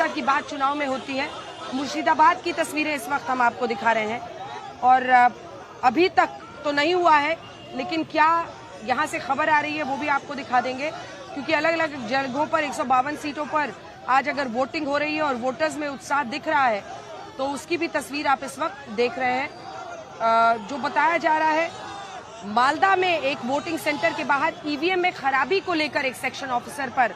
सुरक्षा की बात चुनाव में होती है। मुर्शिदाबाद की तस्वीरें इस वक्त हम आपको दिखा रहे हैं और अभी तक तो नहीं हुआ है, लेकिन क्या यहाँ से खबर आ रही है वो भी आपको दिखा देंगे, क्योंकि अलग अलग जगहों पर 152 सीटों पर आज अगर वोटिंग हो रही है और वोटर्स में उत्साह दिख रहा है तो उसकी भी तस्वीर आप इस वक्त देख रहे हैं। जो बताया जा रहा है, मालदा में एक वोटिंग सेंटर के बाहर ईवीएम में खराबी को लेकर एक सेक्शन ऑफिसर पर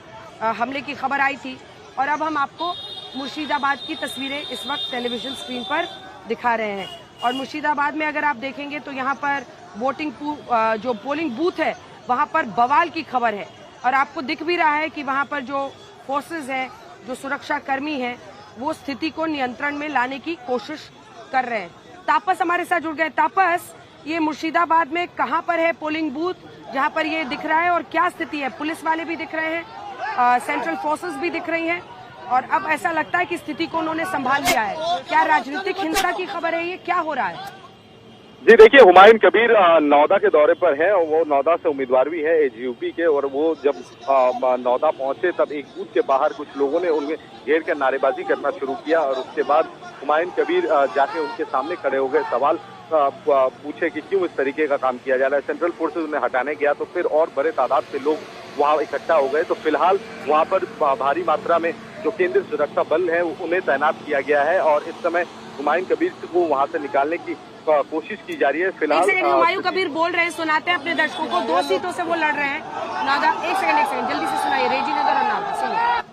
हमले की खबर आई थी और अब हम आपको मुर्शिदाबाद की तस्वीरें इस वक्त टेलीविजन स्क्रीन पर दिखा रहे हैं। और मुर्शिदाबाद में अगर आप देखेंगे तो यहाँ पर जो पोलिंग बूथ है वहाँ पर बवाल की खबर है और आपको दिख भी रहा है कि वहाँ पर जो फोर्सेस हैं, जो सुरक्षा कर्मी हैं, वो स्थिति को नियंत्रण में लाने की कोशिश कर रहे हैं। तापस हमारे साथ जुड़ गए। तापस, ये मुर्शिदाबाद में कहाँ पर है पोलिंग बूथ जहाँ पर ये दिख रहा है और क्या स्थिति है? पुलिस वाले भी दिख रहे हैं, सेंट्रल फोर्सेस भी दिख रही हैं और अब ऐसा लगता है कि स्थिति को उन्होंने संभाल लिया है। क्या राजनीतिक हिंसा की खबर है? ये क्या हो रहा है? जी देखिए, हुमायूं कबीर नौदा के दौरे पर है और वो नौदा से उम्मीदवार भी है एजीयूपी के, और वो जब नौदा पहुंचे तब एक बूथ के बाहर कुछ लोगों ने उनमें घेर कर नारेबाजी करना शुरू किया और उसके बाद हुमायूं कबीर जाके उनके सामने खड़े हो गए, सवाल पूछे कि क्यों इस तरीके का काम किया जा रहा है। सेंट्रल फोर्सेज उन्हें हटाने गया तो फिर और बड़े तादाद से लोग वहाँ इकट्ठा हो गए। तो फिलहाल वहाँ पर भारी मात्रा में जो केंद्रीय सुरक्षा बल है उन्हें तैनात किया गया है और इस समय हुमायूं कबीर को वहाँ से निकालने की कोशिश की जा रही है। फिलहाल हुमायूं कबीर बोल रहे हैं, सुनाते हैं अपने दर्शकों को। 2 सीटों से वो लड़ रहे हैं। नादा, एक सेकंड जल्दी से सुनाइए। रेजी नगर और नादा, सुनिए।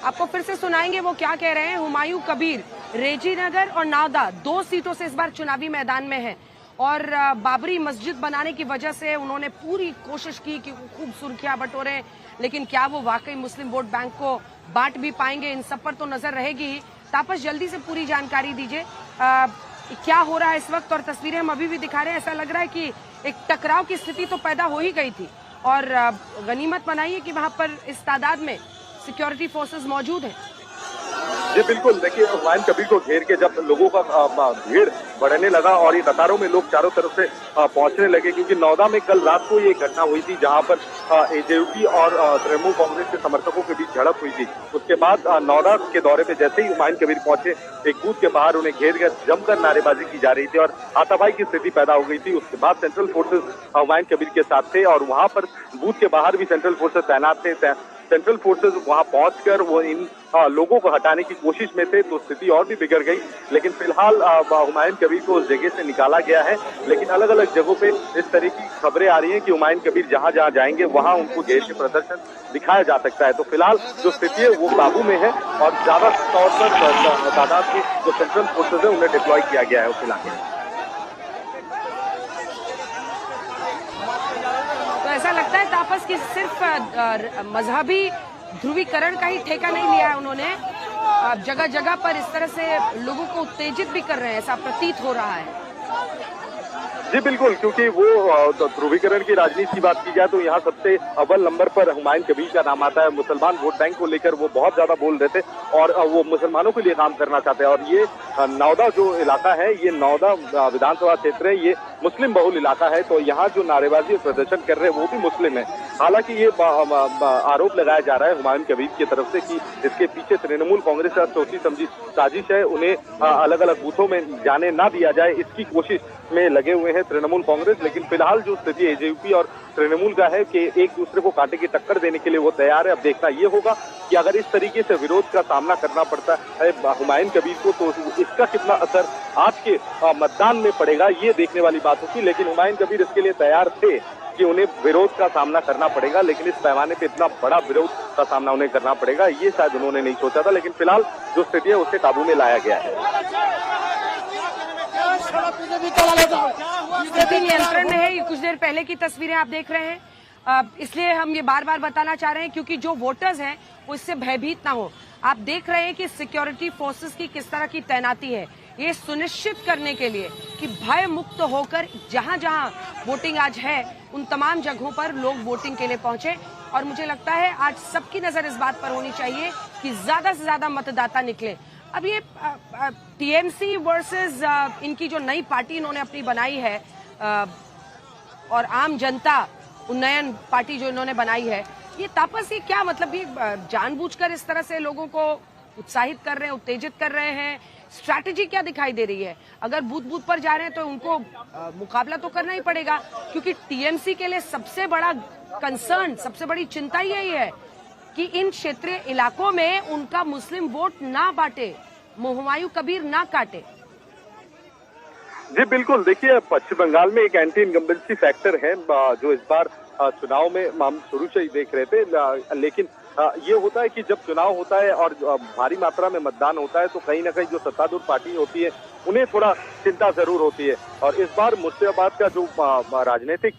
आपको फिर से सुनाएंगे वो क्या कह रहे हैं। हुमायूं कबीर रेजी नगर और नावदा 2 सीटों से इस बार चुनावी मैदान में है और बाबरी मस्जिद बनाने की वजह से उन्होंने पूरी कोशिश की कि खूब सुर्खियां बटोरें, लेकिन क्या वो वाकई मुस्लिम वोट बैंक को बांट भी पाएंगे? इन सब पर तो नजर रहेगी ही। तापस, जल्दी से पूरी जानकारी दीजिए, क्या हो रहा है इस वक्त? और तस्वीरें हम अभी भी दिखा रहे हैं। ऐसा लग रहा है कि एक टकराव की स्थिति तो पैदा हो ही गई थी और गनीमत बनाइए कि वहां पर इस तादाद में सिक्योरिटी फोर्सेस मौजूद हैं। जी बिल्कुल, देखिए हुमायूं कबीर को घेर के जब लोगों का भीड़ बढ़ने लगा और ये कतारों में लोग चारों तरफ से पहुंचने लगे, क्योंकि नौदा में कल रात को ये घटना हुई थी जहां पर एजेपी और तृणमूल कांग्रेस के समर्थकों के बीच झड़प हुई थी। उसके बाद नौदा के दौरे पे जैसे ही हुमायूं कबीर पहुंचे, एक बूथ के बाहर उन्हें घेर कर जमकर नारेबाजी की जा रही थी और हाथापाई की स्थिति पैदा हो गई थी। उसके बाद सेंट्रल फोर्सेज हुमायूं कबीर के साथ थे और वहां पर बूथ के बाहर भी सेंट्रल फोर्सेज तैनात थे। सेंट्रल फोर्सेज वहां पहुंचकर वो इन लोगों को हटाने की कोशिश में थे तो स्थिति और भी बिगड़ गई, लेकिन फिलहाल हुमायूं कबीर को उस जगह से निकाला गया है। लेकिन अलग अलग जगहों पे इस तरह की खबरें आ रही हैं कि हुमायूं कबीर जहां जहां जाएंगे वहां उनको घेर के प्रदर्शन दिखाया जा सकता है। तो फिलहाल जो स्थिति है वो काबू में है और ज्यादा तौर पर तादाद की जो सेंट्रल फोर्सेज है उन्हें डिप्लॉय किया गया है फिलहाल। ऐसा लगता है तापस की सिर्फ मजहबी ध्रुवीकरण का ही ठेका नहीं लिया है उन्होंने, जगह जगह पर इस तरह से लोगों को उत्तेजित भी कर रहे हैं, ऐसा प्रतीत हो रहा है। जी बिल्कुल, क्योंकि वो ध्रुवीकरण की राजनीति की बात की जाए तो यहाँ सबसे अव्वल नंबर पर हुमायूं कबीर का नाम आता है। मुसलमान वोट बैंक को लेकर वो बहुत ज्यादा बोल रहे थे और वो मुसलमानों के लिए काम करना चाहते हैं। और ये नौदा जो इलाका है, ये नौदा विधानसभा क्षेत्र है, ये मुस्लिम बहुल इलाका है, तो यहाँ जो नारेबाजी प्रदर्शन कर रहे हैं वो भी मुस्लिम है। हालांकि ये आरोप लगाया जा रहा है हुमायूं कबीर की तरफ से कि इसके पीछे तृणमूल कांग्रेस का सोची समझी साजिश है, उन्हें अलग अलग बूथों में जाने ना दिया जाए इसकी कोशिश में लगे हुए हैं तृणमूल कांग्रेस। लेकिन फिलहाल जो स्थिति एजेपी और तृणमूल का है कि एक दूसरे को कांटे की टक्कर देने के लिए वो तैयार है। अब देखना ये होगा कि अगर इस तरीके से विरोध का सामना करना पड़ता है हुमायूं कबीर को तो इसका कितना असर आज के मतदान में पड़ेगा, ये देखने वाली बात होगी। लेकिन हुमायूं कबीर इसके लिए तैयार थे कि उन्हें विरोध का सामना करना पड़ेगा, लेकिन इस पैमाने पे इतना बड़ा विरोध का सामना उन्हें करना पड़ेगा ये शायद उन्होंने नहीं सोचा था। लेकिन फिलहाल जो स्थिति है उसे काबू में लाया गया है। स्थिति नियंत्रण में है। ये कुछ देर पहले की तस्वीरें आप देख रहे हैं, इसलिए हम ये बार बार बताना चाह रहे हैं क्योंकि जो वोटर्स हैं वो इससे भयभीत ना हो। आप देख रहे हैं कि सिक्योरिटी फोर्सेस की किस तरह की तैनाती है, ये सुनिश्चित करने के लिए कि भय मुक्त होकर जहां जहां वोटिंग आज है उन तमाम जगहों पर लोग वोटिंग के लिए पहुंचे। और मुझे लगता है आज सबकी नजर इस बात पर होनी चाहिए कि ज्यादा से ज्यादा मतदाता निकले। अब ये टीएमसी वर्सेस इनकी जो नई पार्टी इन्होंने अपनी बनाई है और आम जनता उन्नयन पार्टी जो इन्होंने बनाई है, ये तापस ये क्या मतलब ये जानबूझकर इस तरह से लोगों को उत्साहित कर रहे हैं, उत्तेजित कर रहे हैं? स्ट्रैटेजी क्या दिखाई दे रही है? अगर बूथ बूथ पर जा रहे हैं तो उनको मुकाबला तो करना ही पड़ेगा, क्योंकि टीएमसी के लिए सबसे बड़ा कंसर्न, सबसे बड़ी चिंता यही है कि इन क्षेत्रीय इलाकों में उनका मुस्लिम वोट ना बांटे, हुमायूं कबीर ना काटे। जी बिल्कुल, देखिए पश्चिम बंगाल में एक एंटी इनकम्बेंसी फैक्टर है जो इस बार चुनाव में हम शुरू से ही देख रहे थे, लेकिन ये होता है कि जब चुनाव होता है और भारी मात्रा में मतदान होता है तो कहीं ना कहीं जो सत्तारूढ़ पार्टी होती है उन्हें थोड़ा चिंता जरूर होती है। और इस बार मुर्शिदाबाद का जो राजनीतिक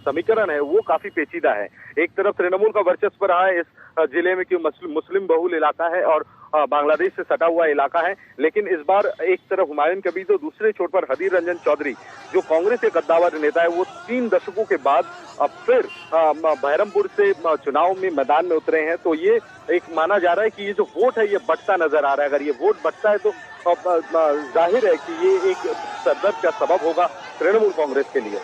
समीकरण है वो काफी पेचीदा है। एक तरफ तृणमूल का वर्चस्व रहा है इस जिले में कि मुस्लिम बहुल इलाका है और बांग्लादेश से सटा हुआ इलाका है, लेकिन इस बार एक तरफ हुमायूं कबीर तो दूसरे छोर पर हदीर रंजन चौधरी जो कांग्रेस के कद्दावर नेता है, वो 3 दशकों के बाद अब फिर बहरमपुर से चुनाव में मैदान में उतरे हैं। तो ये एक माना जा रहा है कि ये जो वोट है ये बढ़ता नजर आ रहा है। अगर ये वोट बढ़ता है तो जाहिर है कि ये एक सरदर्द का सबब होगा तृणमूल कांग्रेस के लिए।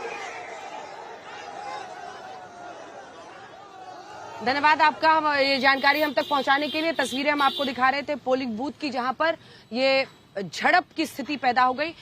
धन्यवाद आपका ये जानकारी हम तक पहुंचाने के लिए। तस्वीरें हम आपको दिखा रहे थे पोलिंग बूथ की, जहां पर ये झड़प की स्थिति पैदा हो गई।